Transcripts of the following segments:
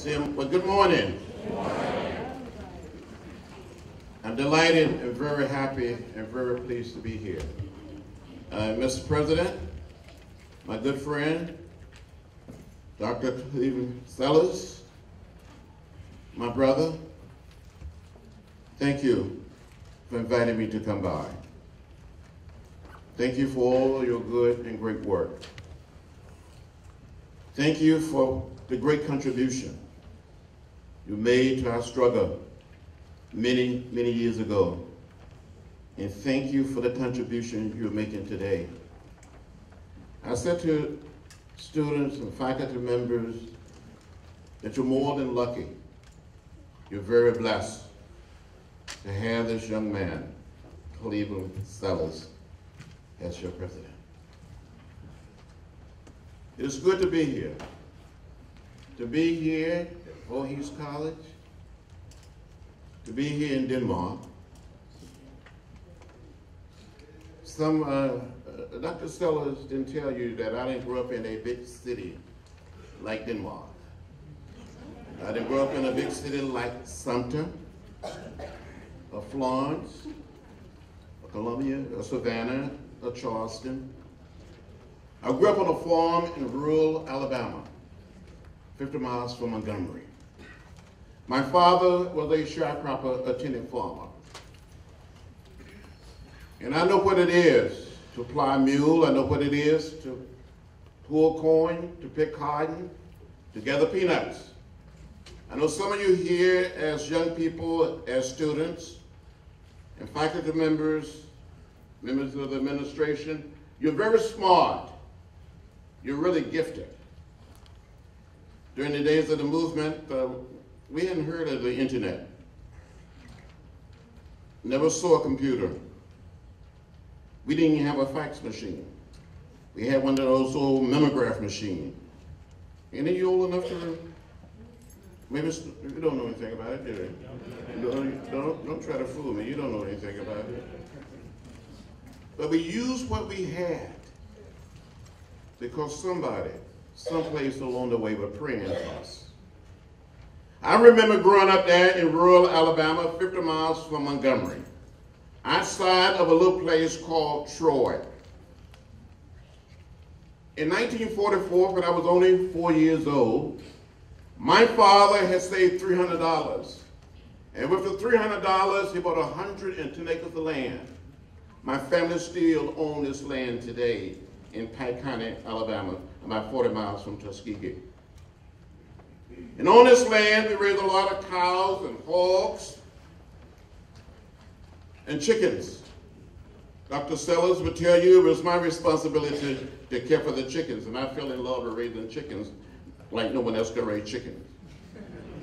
Well, good morning. Good morning. I'm delighted and very happy and very pleased to be here. Mr. President, my good friend, Dr. Cleveland Sellers, my brother, thank you for inviting me to come by. Thank you for all your good and great work. Thank you for the great contribution you made to our struggle many, many years ago. And thank you for the contribution you're making today. I said to students and faculty members that you're more than lucky. You're very blessed to have this young man, Cleveland Sellers, as your president. It's good to be here. To be here at Voorhees College, to be here in Denmark. Dr. Sellers didn't tell you that I didn't grow up in a big city like Denmark. I didn't grow up in a big city like Sumter, or Florence, or Columbia, or Savannah, or Charleston. I grew up on a farm in rural Alabama, 50 miles from Montgomery. My father was a sharecropper, a tenant farmer. And I know what it is to ply a mule. I know what it is to pull corn, to pick cotton, to gather peanuts. I know some of you here as young people, as students, and faculty members, members of the administration, you're very smart. You're really gifted. During the days of the movement, we hadn't heard of the internet. Never saw a computer. We didn't even have a fax machine. We had one of those old mimeograph machines. Any of you old enough to, maybe you don't know anything about it, do you? Don't try to fool me, you don't know anything about it. But we used what we had because somebody, someplace along the way, were praying for us. I remember growing up there in rural Alabama, 50 miles from Montgomery, outside of a little place called Troy. In 1944, when I was only 4 years old, my father had saved $300. And with the $300, he bought 110 acres of land. My family still owns this land today in Pike County, Alabama, about 40 miles from Tuskegee. And on this land, we raised a lot of cows and hogs and chickens. Dr. Sellers would tell you it was my responsibility to care for the chickens, and I fell in love with raising chickens like no one else could raise chickens.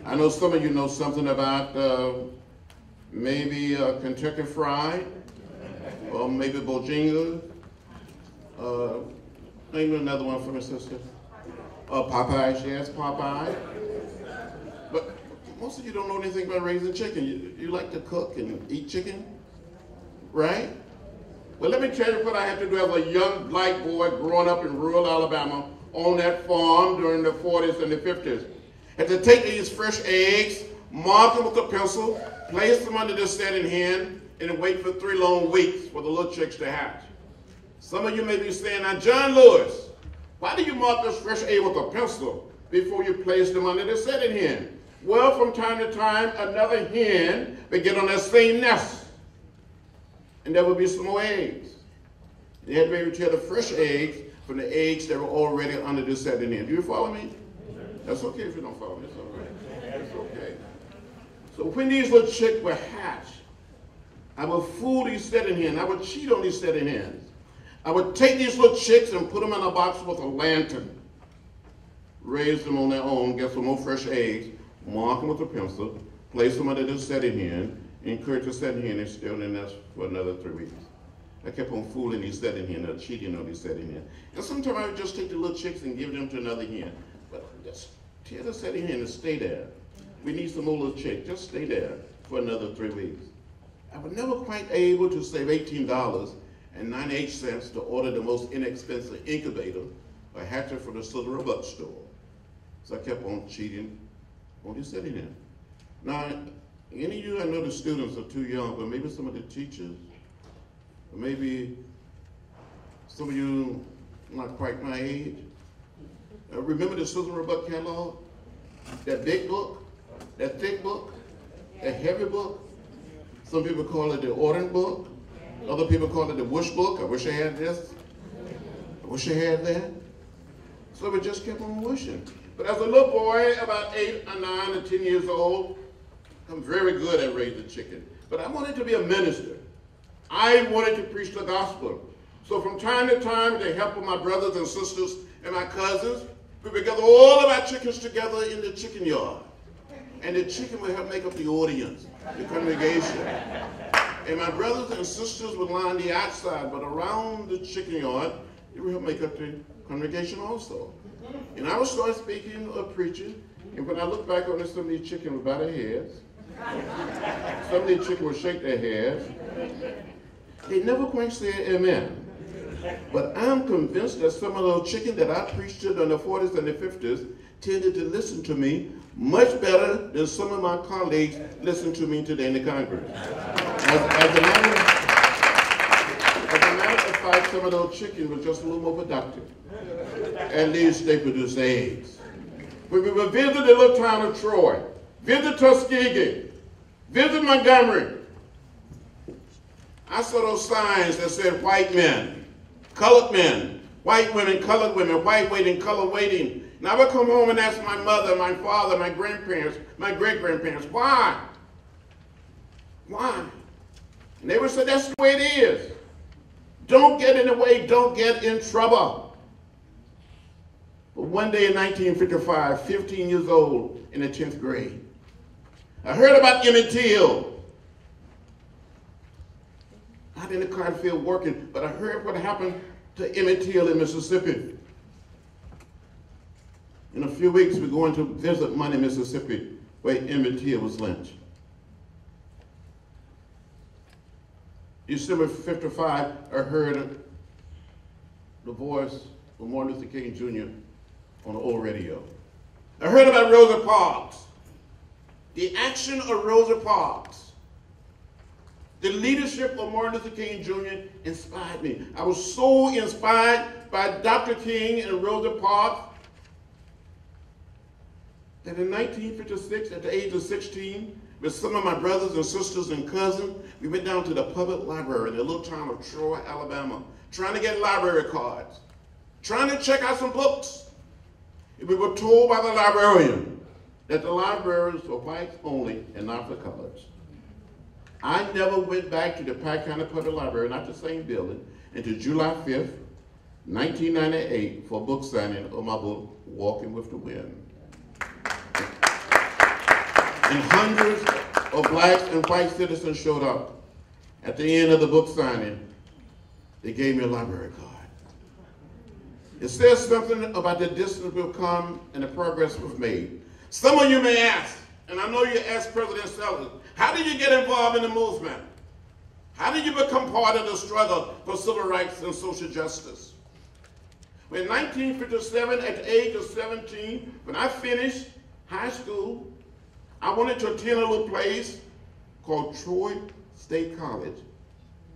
I know some of you know something about maybe Kentucky Fried, or maybe Bojinga. Name another one for me, sister. Popeyes, yes, Popeye. But most of you don't know anything about raising chicken. You like to cook and eat chicken, right? Well, let me tell you what I had to do as a young black boy growing up in rural Alabama on that farm during the 40s and the 50s. I had to take these fresh eggs, mark them with a pencil, place them under the setting hen, and wait for 3 long weeks for the little chicks to hatch. Some of you may be saying, now, John Lewis, why do you mark this fresh egg with a pencil before you place them under the setting hen? Well, from time to time, another hen would get on that same nest, and there would be some more eggs. They had to be able to tell the fresh eggs from the eggs that were already under the setting hen. Do you follow me? That's okay if you don't follow me. It's all right. It's okay. So when these little chicks were hatched, I would fool these setting hens. I would cheat on these setting hens. I would take these little chicks and put them in a box with a lantern, raise them on their own, get some more fresh eggs, mark them with a pencil, place them under the setting hen, encourage the setting hen to stay on the nest for another 3 weeks. I kept on fooling these setting hens, or cheating on these setting hens. And sometimes I would just take the little chicks and give them to another hen. But just tell the setting hen to stay there. We need some more little chicks. Just stay there for another 3 weeks. I was never quite able to save $18.98 to order the most inexpensive incubator, a hatcher from the Silver Buck store. So I kept on cheating Won't you sit in there? Now, any of you, I know the students are too young, but maybe some of the teachers, or maybe some of you not quite my age. Remember the Susan Roebuck catalog? That big book, that thick book, that heavy book. Some people call it the Ordin book. Other people call it the Whoosh book. I wish I had this. I wish I had that. So we just kept on wishing. But as a little boy, about 8 or 9 or 10 years old, I'm very good at raising chicken. But I wanted to be a minister. I wanted to preach the gospel. So from time to time, with the help of my brothers and sisters and my cousins, we would gather all of our chickens together in the chicken yard. And the chicken would help make up the audience, the congregation. And my brothers and sisters would line the outside, but around the chicken yard, it would help make up the congregation also. And I would start speaking or preaching, and when I look back on it, some of these chickens would bow their heads. Some of these chickens would shake their heads. They never quite said amen. But I'm convinced that some of those chickens that I preached to in the 40s and the 50s tended to listen to me much better than some of my colleagues listen to me today in the Congress. As a matter of fact, some of those chickens were just a little more productive. At least they produced eggs. When we would visit the little town of Troy, visit Tuskegee, visit Montgomery, I saw those signs that said white men, colored men, white women, colored women, white waiting, colored waiting. And I would come home and ask my mother, my father, my grandparents, my great-grandparents, why? Why? And they would say, that's the way it is. Don't get in the way, don't get in trouble. But one day in 1955, 15 years old in the 10th grade, I heard about Emmett Till. I didn't quite feel working, but I heard what happened to Emmett Till in Mississippi. In a few weeks, we're going to visit Money, Mississippi, where Emmett Till was lynched. December 55, I heard the voice of Martin Luther King Jr. on the old radio. I heard about Rosa Parks, the action of Rosa Parks. The leadership of Martin Luther King Jr. inspired me. I was so inspired by Dr. King and Rosa Parks that in 1956, at the age of 16, with some of my brothers and sisters and cousins, we went down to the public library in the little town of Troy, Alabama, trying to get library cards, trying to check out some books. And we were told by the librarian that the libraries were whites only and not for colors. I never went back to the Pike County Public Library, not the same building, until July 5th, 1998, for a book signing of my book, Walking with the Wind. And hundreds of blacks and white citizens showed up. At the end of the book signing, they gave me a library card. It says something about the distance we've come and the progress we've made. Some of you may ask, and I know you asked President Sellers, how did you get involved in the movement? How did you become part of the struggle for civil rights and social justice? Well, in 1957, at the age of 17, when I finished high school, I wanted to attend a little place called Troy State College,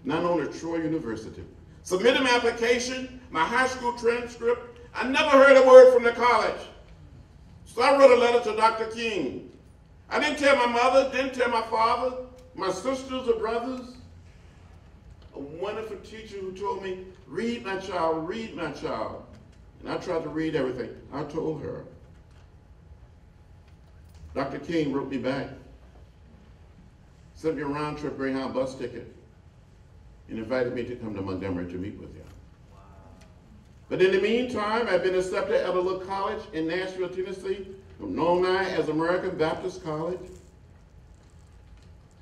not known as Troy University. Submitted my application, my high school transcript. I never heard a word from the college. So I wrote a letter to Dr. King. I didn't tell my mother, didn't tell my father, my sisters or brothers. A wonderful teacher who told me, read my child, read my child. And I tried to read everything. I told her. Dr. King wrote me back, sent me a round trip Greyhound bus ticket, and invited me to come to Montgomery to meet with him. Wow. But in the meantime, I've been accepted at a little college in Nashville, Tennessee, known now as American Baptist College.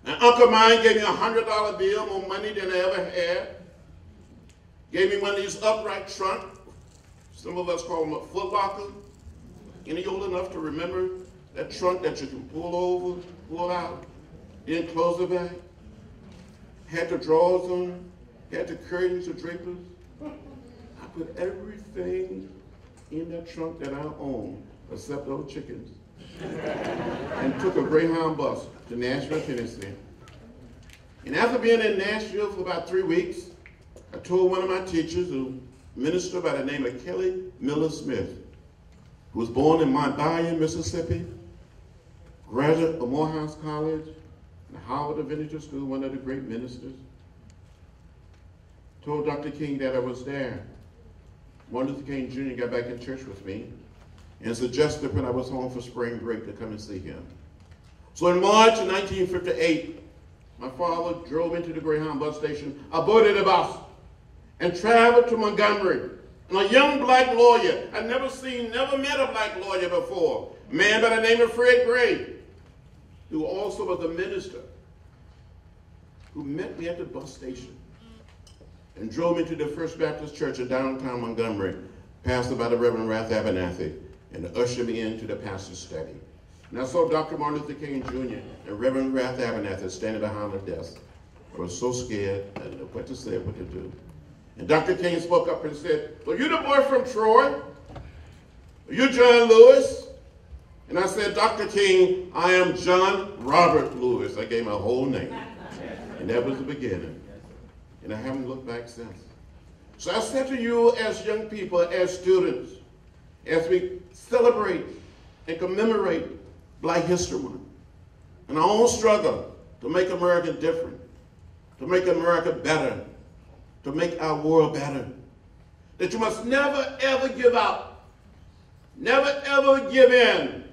An uncle of mine gave me a $100 bill, more money than I ever had. Gave me one of these upright trunks. Some of us call them a foot locker. Any old enough to remember that trunk that you can pull over, pull out, then close it back? Had the drawers on, had the curtains, the drapers. I put everything in that trunk that I own, except those chickens and took a Greyhound bus to Nashville, Tennessee. And after being in Nashville for about 3 weeks, I told one of my teachers, a minister by the name of Kelly Miller Smith, who was born in Mount Bayou, Mississippi, graduate of Morehouse College, and Howard Divinity School, one of the great ministers, told Dr. King that I was there. Martin Luther King Jr. got back in church with me and suggested when I was home for spring break to come and see him. So in March of 1958, my father drove into the Greyhound bus station, boarded a bus, and traveled to Montgomery. And a young black lawyer, I'd never met a black lawyer before, a man by the name of Fred Gray, who also was a minister, who met me at the bus station and drove me to the First Baptist Church in downtown Montgomery, pastored by the Reverend Ralph Abernathy, and ushered me into the pastor's study. And I saw Dr. Martin Luther King Jr. and Reverend Ralph Abernathy standing behind the desk. I was so scared, I didn't know what to say or what to do. And Dr. King spoke up and said, "Well, you the boy from Troy? Are you John Lewis?" And I said, "Dr. King, I am John Robert Lewis." I gave my whole name. And that was the beginning. And I haven't looked back since. So I said to you as young people, as students, as we celebrate and commemorate Black History Month, and our own struggle to make America different, to make America better, to make our world better, that you must never, ever give up, never, ever give in,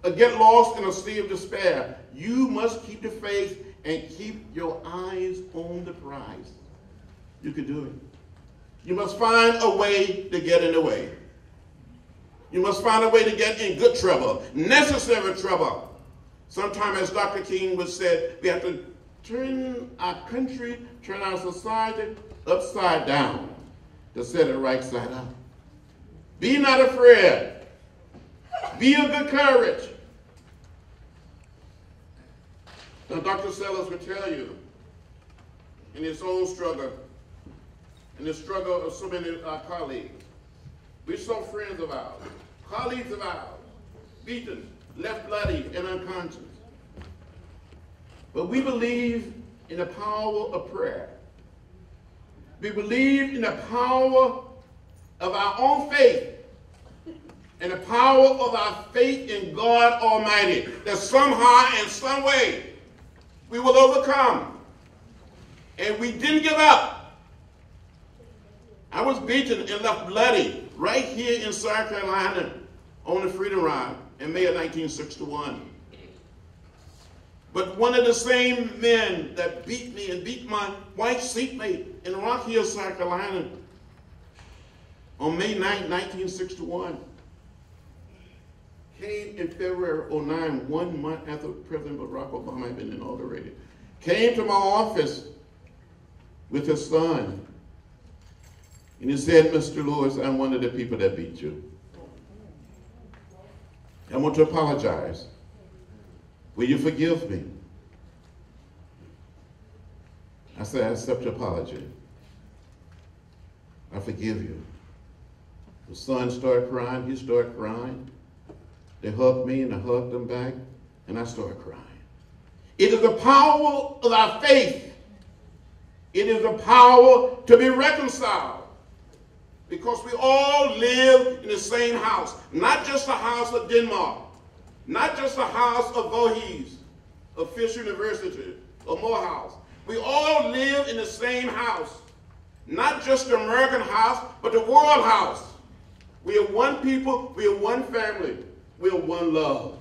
or get lost in a sea of despair. You must keep the faith and keep your eyes on the prize. You can do it. You must find a way to get in the way. You must find a way to get in good trouble, necessary trouble. Sometimes, as Dr. King would say, we have to turn our country, turn our society upside down to set it right side up. Be not afraid. Be of good courage. Now, Dr. Sellers will tell you, in his own struggle, in the struggle of so many of our colleagues, we saw friends of ours, colleagues of ours, beaten, left bloody and unconscious. But we believe in the power of prayer. We believe in the power of our own faith and the power of our faith in God Almighty, that somehow, in some way, we will overcome. And we didn't give up. I was beaten and left bloody right here in South Carolina on the Freedom Ride in May of 1961. But one of the same men that beat me and beat my white seatmate in Rock Hill, South Carolina on May 9, 1961, came in February of 2009, 1 month after President Barack Obama had been inaugurated, came to my office with his son. And he said, "Mr. Lewis, I'm one of the people that beat you. I want to apologize. Will you forgive me?" I said, "I accept your apology. I forgive you." The son started crying. He started crying. They hugged me, and I hugged them back, and I started crying. It is the power of our faith. It is the power to be reconciled. Because we all live in the same house. Not just the house of Denmark. Not just the house of Voorhees, of Fisk University, or Morehouse. We all live in the same house. Not just the American house, but the world house. We are one people. We are one family. We are one love.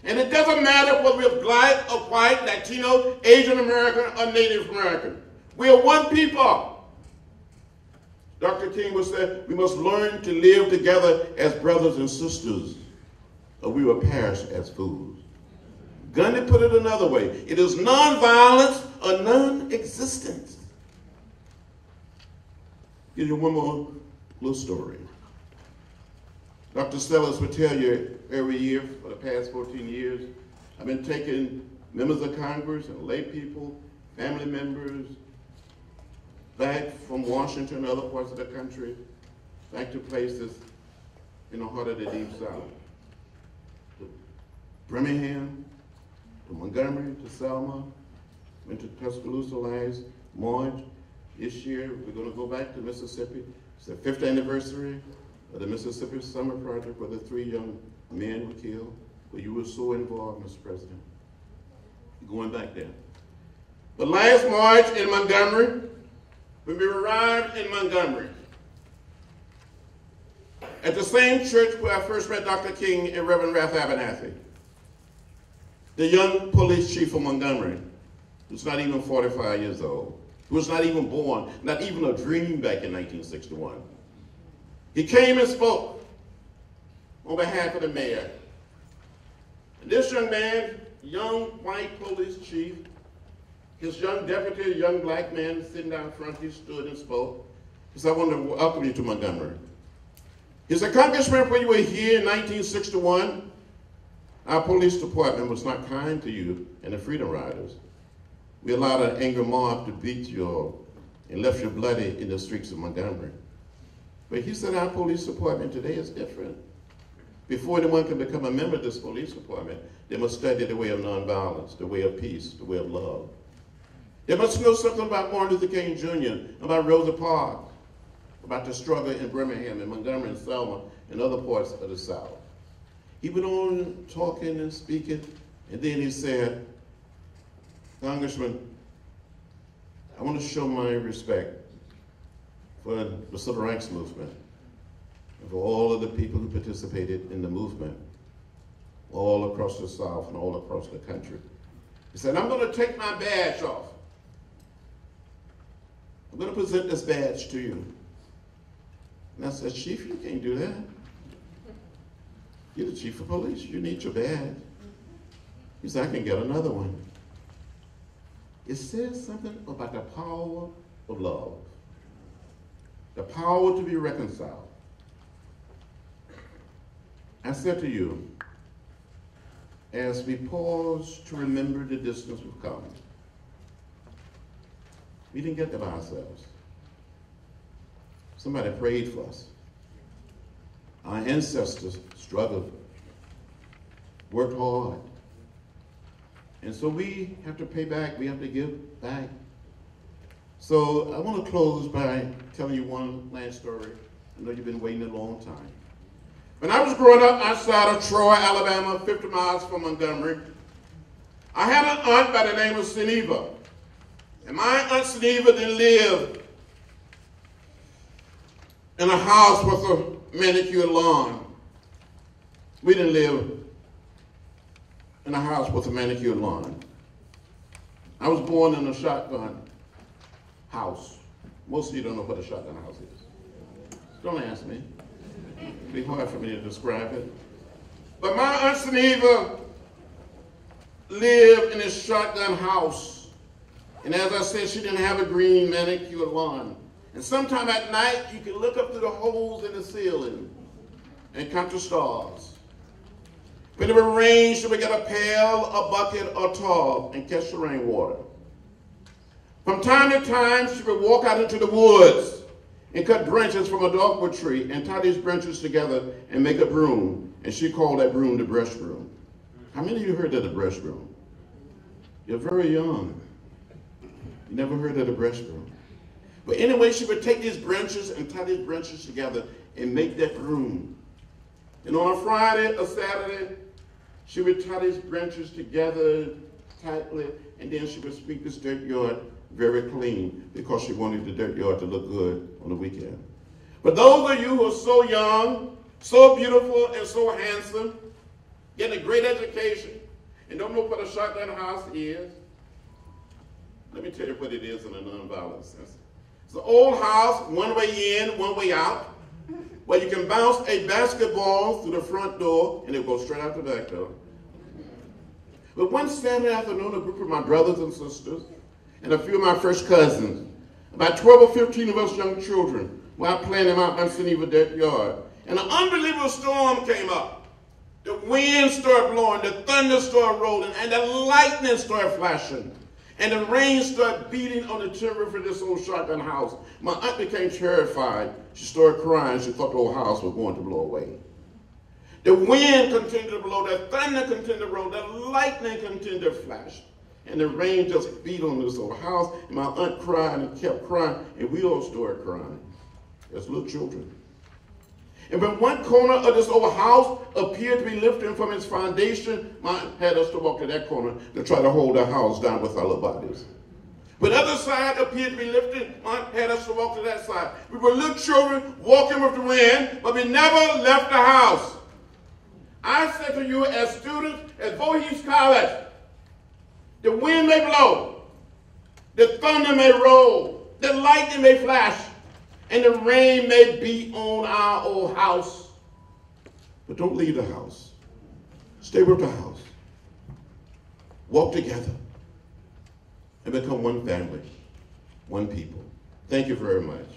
And it doesn't matter whether we're black or white, Latino, Asian American, or Native American. We are one people. Dr. King would say, we must learn to live together as brothers and sisters, or we will perish as fools. Gandhi put it another way. It is nonviolence or non-existence. Give you one more little story. Dr. Sellers would tell you every year for the past 14 years, I've been taking members of Congress and lay people, family members, back from Washington and other parts of the country, back to places in the heart of the Deep South. to Birmingham, to Montgomery, to Selma, went to Tuscaloosa last March. This year, we're going to go back to Mississippi. It's the 5th anniversary of the Mississippi Summer Project, where the 3 young men were killed, where you were so involved, Mr. President. You're going back there. But last March in Montgomery, when we arrived in Montgomery, at the same church where I first met Dr. King and Reverend Ralph Abernathy, the young police chief of Montgomery, who's not even 45 years old, who was not even born, not even a dream back in 1961. He came and spoke on behalf of the mayor. And this young man, young white police chief, his young deputy, a young black man sitting down front, he stood and spoke. He said, I want to welcome you to Montgomery. His accomplishment when you were here in 1961, our police department was not kind to you and the Freedom Riders. We allowed an angry mob to beat you all and left you bloody in the streets of Montgomery. But he said our police department today is different. Before anyone can become a member of this police department, they must study the way of nonviolence, the way of peace, the way of love. They must know something about Martin Luther King Jr., about Rosa Parks, about the struggle in Birmingham and Montgomery and Selma and other parts of the South. He went on talking and speaking, and then he said, Congressman, I want to show my respect for the Civil Rights Movement and for all of the people who participated in the movement all across the South and all across the country. He said, I'm going to take my badge off. I'm going to present this badge to you. And I said, Chief, you can't do that. You're the chief of police. You need your badge. He said, I can get another one. It says something about the power of love, the power to be reconciled. I said to you, as we pause to remember the distance we've come, we didn't get there by ourselves. Somebody prayed for us. Our ancestors struggled, worked hard. And so we have to pay back, we have to give back. So I want to close by telling you one last story. I know you've been waiting a long time. When I was growing up outside of Troy, Alabama, 50 miles from Montgomery, I had an aunt by the name of Seneva. And my Aunt Seneva didn't live in a house with a manicured lawn. We didn't live in a house with a manicured lawn. I was born in a shotgun house. Most of you don't know what a shotgun house is. Don't ask me. It'd be hard for me to describe it. But my Aunt Seneva lived in a shotgun house. And as I said, she didn't have a green manicured lawn. And sometime at night, you could look up through the holes in the ceiling and count the stars. When it would rain, she would get a pail, a bucket, or tub and catch the rainwater. From time to time, she would walk out into the woods and cut branches from a dogwood tree and tie these branches together and make a broom. And she called that broom the brush broom. How many of you heard of the brush broom? You're very young. You never heard of the brush broom. But anyway, she would take these branches and tie these branches together and make that broom. And on a Friday or Saturday, she would tie these branches together tightly, and then she would sweep this dirt yard very clean because she wanted the dirt yard to look good on the weekend. But those of you who are so young, so beautiful, and so handsome, getting a great education, and don't know what a shotgun house is, let me tell you what it is in a nonviolent sense. It's an old house, one way in, one way out, where you can bounce a basketball through the front door and it goes straight out the back door. But one Saturday afternoon, a group of my brothers and sisters and a few of my first cousins, about 12 or 15 of us young children, were out playing in my Aunt Seneva's backyard. And an unbelievable storm came up. The wind started blowing, the thunder started rolling, and the lightning started flashing. And the rain started beating on the tin roof of this old shotgun house. My aunt became terrified. She started crying. She thought the old house was going to blow away. The wind continued to blow, the thunder continued to roll, the lightning continued to flash. And the rain just beat on this old house. And my aunt cried and kept crying. And we all started crying as little children. And when one corner of this old house appeared to be lifting from its foundation, my aunt had us to walk to that corner to try to hold the house down with our little bodies. But the other side appeared to be lifted. My aunt had us to walk to that side. We were little children walking with the wind, but we never left the house. I said to you as students at Voorhees College, the wind may blow, the thunder may roll, the lightning may flash, and the rain may beat on our old house. But don't leave the house. Stay with the house. Walk together and become one family, one people. Thank you very much.